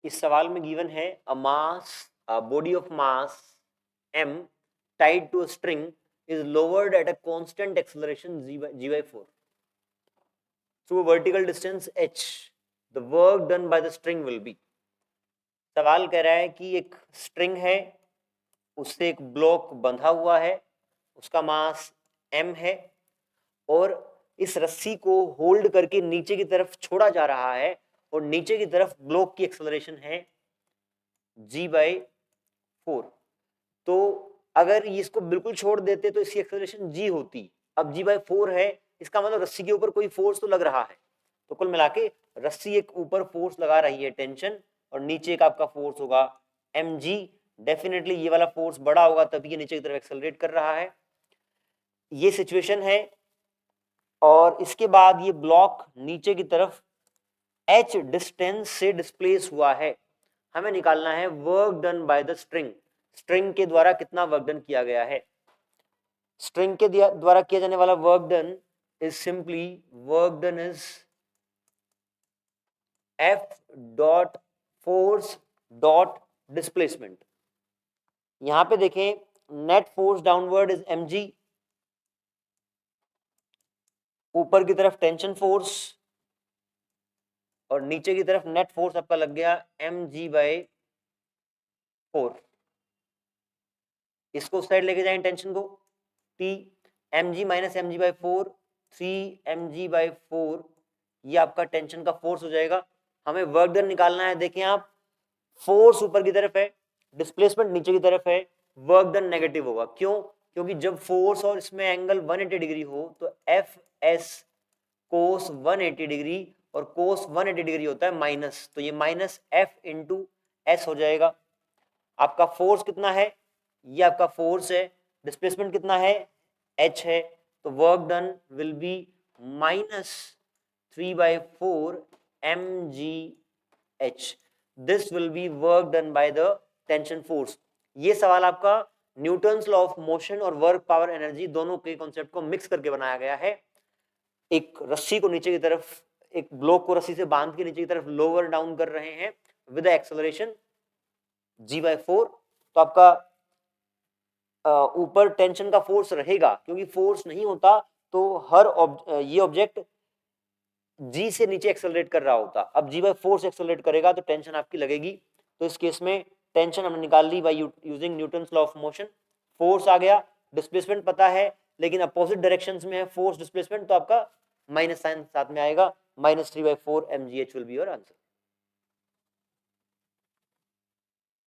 इस सवाल में गिवन है a mass body of mass m tied to a string is lowered at a constant acceleration g by 4 through a vertical distance h. The work done by the string will be. सवाल कह रहा है कि एक string है, उससे एक block बंधा हुआ है, उसका मास m है और इस रस्सी को होल्ड करके नीचे की तरफ छोड़ा जा रहा है और नीचे की तरफ ब्लॉक की एक्सेलरेशन है g by 4. तो अगर इसको बिल्कुल छोड़ देते तो इसकी एक्सेलरेशन g होती, अब g by 4 है, इसका मतलब रस्सी के ऊपर कोई फोर्स तो लग रहा है। तो कुल मिला के रस्सी एक ऊपर फोर्स लगा रही है टेंशन, और नीचे एक आपका फोर्स होगा mg। डेफिनेटली ये वाला फोर्स बड़ा होगा तभी ये नीचे की तरफ एक्सेलरेट कर रहा है। ये सिचुएशन है और इसके बाद ये ब्लॉक नीचे की तरफ h डिस्टेंस से डिस्प्लेस हुआ है। हमें निकालना है work done by the string. String के द्वारा कितना वर्क डन किया गया है। स्ट्रिंग के द्वारा किया जाने वाला work done is simply work done is F dot force dot displacement. यहां पे देखें net force downward is mg, ऊपर की तरफ टेंशन फोर्स और नीचे की तरफ नेट फोर्स आपका लग गया mg बाय 4। इसको साइड लेके जाएं टेंशन को, T mg minus mg by 4, 3 mg by 4, ये आपका टेंशन का फोर्स हो जाएगा। हमें वर्क डन निकालना है। देखें आप, फोर्स ऊपर की तरफ है, डिस्प्लेसमेंट नीचे की तरफ है, वर्क डन नेगेटिव होगा। क्यों? क्योंकि जब फोर्स और इसमें एंगल 180 डिग्री हो तो एफ एस कोस 180 डिग्री और कोस 180 डिग्री होता है माइनस, तो ये माइनस एफ इंटू एस हो जाएगा। आपका फोर्स कितना है? ये आपका फोर्स है। डिस्प्लेसमेंट कितना है? h है। तो work done will be minus 3/4 mgh। This will be work done by the tension force. ये सवाल आपका न्यूटन्स लॉ ऑफ मोशन और वर्क पावर एनर्जी दोनों के कॉन्सेप्ट को मिक्स करके बनाया गया है। एक रस्सी को नीचे की तरफ, एक ब्लॉक को रस्सी से बांध के नीचे की तरफ लोअर डाउन कर रहे हैं विद एक्सेलरेशन g by 4। तो आपका ऊपर टेंशन का फोर्स रहेगा, क्योंकि फोर्स नहीं होता तो हर ये ऑब्जेक्ट g से नीचे एक्सेलरेट कर रहा होता। अब g by 4 से एक्सेलरेट करेगा तो टेंशन आपकी लगेगी। तो इस केस में टेंशन हमने निकाल ली by using Newton's law of motion. Force आ गया, डिस्प्लेसमेंट पता है, लेकिन अपोजिट डायरेक्शंस में है फोर्स डिस्प्लेसमेंट, तो आपका माइनस साइन साथ में आएगा। -3/4 mgh will be your answer.